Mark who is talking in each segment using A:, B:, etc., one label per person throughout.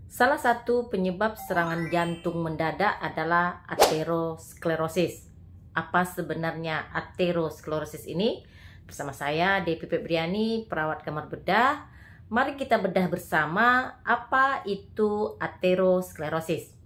A: Salah satu penyebab serangan jantung mendadak adalah aterosklerosis. Apa sebenarnya aterosklerosis ini? Bersama saya, Devi Febriani, perawat kamar bedah. Mari kita bedah bersama apa itu aterosklerosis.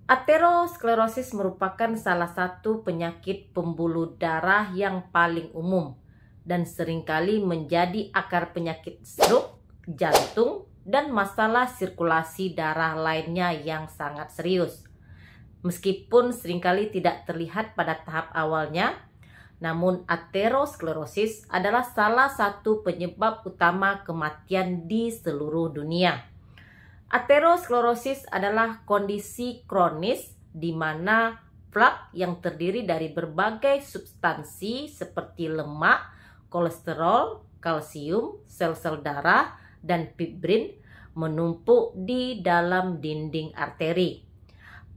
A: Aterosklerosis merupakan salah satu penyakit pembuluh darah yang paling umum dan seringkali menjadi akar penyakit stroke, jantung, dan masalah sirkulasi darah lainnya yang sangat serius. Meskipun seringkali tidak terlihat pada tahap awalnya, namun aterosklerosis adalah salah satu penyebab utama kematian di seluruh dunia. Aterosklerosis adalah kondisi kronis di mana plak yang terdiri dari berbagai substansi seperti lemak, kolesterol, kalsium, sel-sel darah, dan fibrin menumpuk di dalam dinding arteri.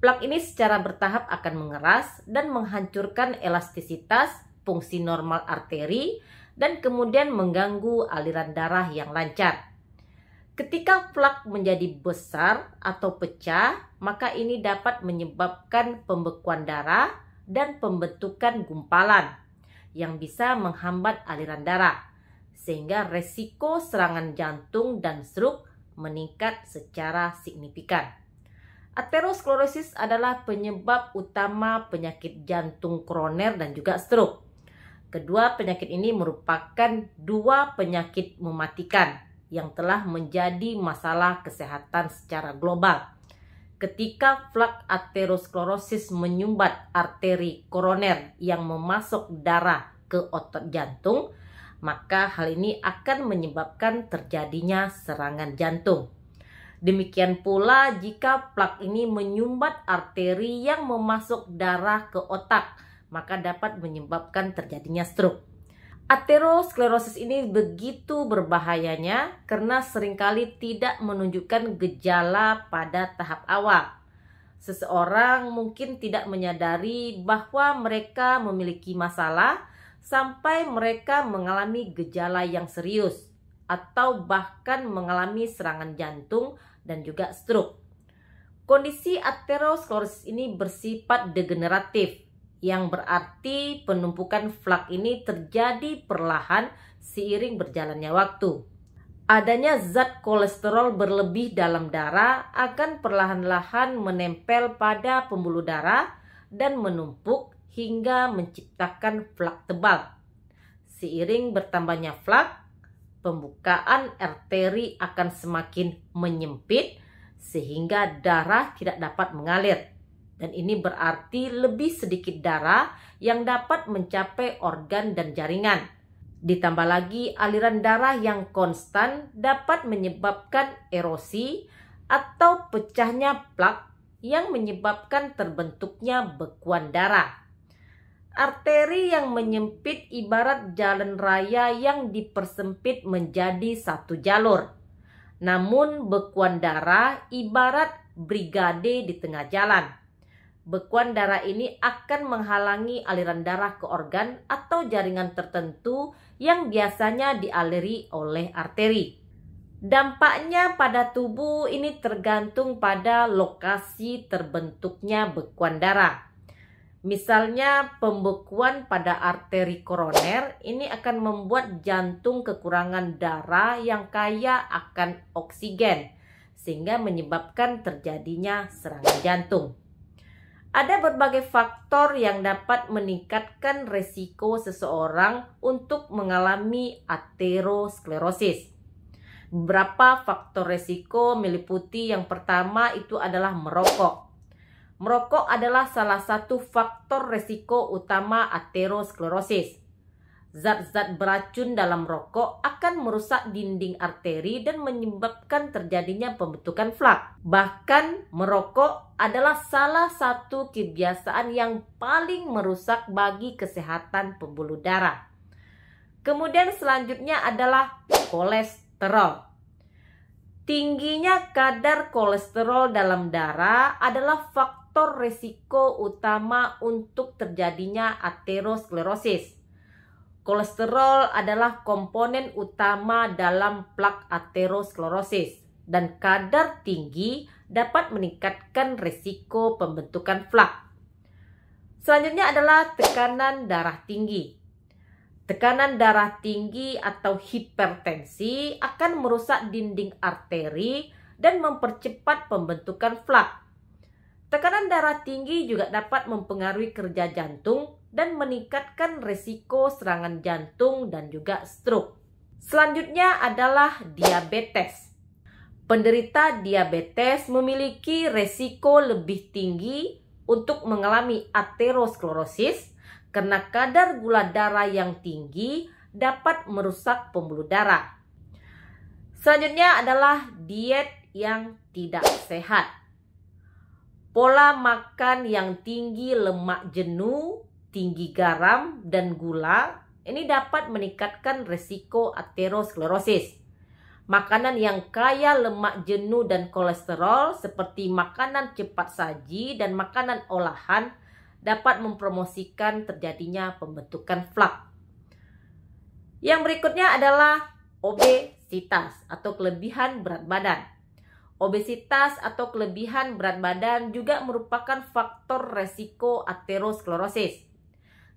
A: Plak ini secara bertahap akan mengeras dan menghancurkan elastisitas fungsi normal arteri dan kemudian mengganggu aliran darah yang lancar. Ketika plak menjadi besar atau pecah, maka ini dapat menyebabkan pembekuan darah dan pembentukan gumpalan yang bisa menghambat aliran darah, sehingga resiko serangan jantung dan stroke meningkat secara signifikan. Aterosklerosis adalah penyebab utama penyakit jantung koroner dan juga stroke. Kedua penyakit ini merupakan dua penyakit mematikan yang telah menjadi masalah kesehatan secara global. Ketika plak aterosklerosis menyumbat arteri koroner yang memasok darah ke otot jantung, maka hal ini akan menyebabkan terjadinya serangan jantung. Demikian pula jika plak ini menyumbat arteri yang memasok darah ke otak, maka dapat menyebabkan terjadinya stroke. Aterosklerosis ini begitu berbahayanya karena seringkali tidak menunjukkan gejala pada tahap awal. Seseorang mungkin tidak menyadari bahwa mereka memiliki masalah sampai mereka mengalami gejala yang serius atau bahkan mengalami serangan jantung dan juga stroke. Kondisi aterosklerosis ini bersifat degeneratif, yang berarti penumpukan plak ini terjadi perlahan seiring berjalannya waktu. Adanya zat kolesterol berlebih dalam darah akan perlahan-lahan menempel pada pembuluh darah dan menumpuk hingga menciptakan plak tebal. Seiring bertambahnya plak, pembukaan arteri akan semakin menyempit sehingga darah tidak dapat mengalir. Dan ini berarti lebih sedikit darah yang dapat mencapai organ dan jaringan. Ditambah lagi aliran darah yang konstan dapat menyebabkan erosi atau pecahnya plak yang menyebabkan terbentuknya bekuan darah. Arteri yang menyempit ibarat jalan raya yang dipersempit menjadi satu jalur. Namun bekuan darah ibarat brigade di tengah jalan. Bekuan darah ini akan menghalangi aliran darah ke organ atau jaringan tertentu yang biasanya dialiri oleh arteri. Dampaknya pada tubuh ini tergantung pada lokasi terbentuknya bekuan darah. Misalnya pembekuan pada arteri koroner ini akan membuat jantung kekurangan darah yang kaya akan oksigen sehingga menyebabkan terjadinya serangan jantung. Ada berbagai faktor yang dapat meningkatkan resiko seseorang untuk mengalami aterosklerosis. Beberapa faktor resiko meliputi yang pertama itu adalah merokok. Merokok adalah salah satu faktor resiko utama aterosklerosis. Zat-zat beracun dalam rokok akan merusak dinding arteri dan menyebabkan terjadinya pembentukan plak. Bahkan merokok adalah salah satu kebiasaan yang paling merusak bagi kesehatan pembuluh darah. Kemudian selanjutnya adalah kolesterol. Tingginya kadar kolesterol dalam darah adalah faktor faktor resiko utama untuk terjadinya aterosklerosis. Kolesterol adalah komponen utama dalam plak aterosklerosis dan kadar tinggi dapat meningkatkan resiko pembentukan plak. Selanjutnya adalah tekanan darah tinggi. Tekanan darah tinggi atau hipertensi akan merusak dinding arteri dan mempercepat pembentukan plak. Tekanan darah tinggi juga dapat mempengaruhi kerja jantung dan meningkatkan risiko serangan jantung dan juga stroke. Selanjutnya adalah diabetes. Penderita diabetes memiliki risiko lebih tinggi untuk mengalami aterosklerosis karena kadar gula darah yang tinggi dapat merusak pembuluh darah. Selanjutnya adalah diet yang tidak sehat. Pola makan yang tinggi lemak jenuh, tinggi garam, dan gula ini dapat meningkatkan risiko aterosklerosis. Makanan yang kaya lemak jenuh dan kolesterol seperti makanan cepat saji dan makanan olahan dapat mempromosikan terjadinya pembentukan plak. Yang berikutnya adalah obesitas atau kelebihan berat badan. Obesitas atau kelebihan berat badan juga merupakan faktor resiko aterosklerosis.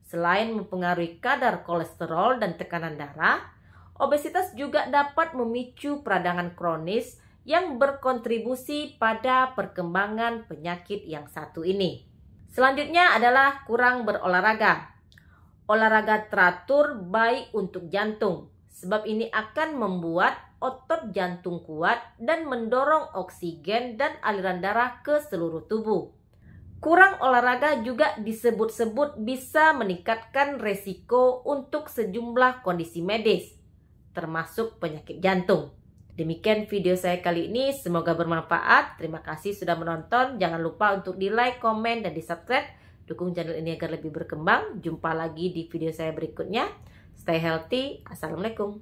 A: Selain mempengaruhi kadar kolesterol dan tekanan darah, obesitas juga dapat memicu peradangan kronis yang berkontribusi pada perkembangan penyakit yang satu ini. Selanjutnya adalah kurang berolahraga. Olahraga teratur baik untuk jantung, sebab ini akan membuat otot jantung kuat dan mendorong oksigen dan aliran darah ke seluruh tubuh. Kurang olahraga juga disebut-sebut bisa meningkatkan resiko untuk sejumlah kondisi medis, termasuk penyakit jantung. Demikian video saya kali ini, semoga bermanfaat. Terima kasih sudah menonton. Jangan lupa untuk di like, komen, dan di subscribe. Dukung channel ini agar lebih berkembang. Jumpa lagi di video saya berikutnya. Stay healthy. Assalamualaikum.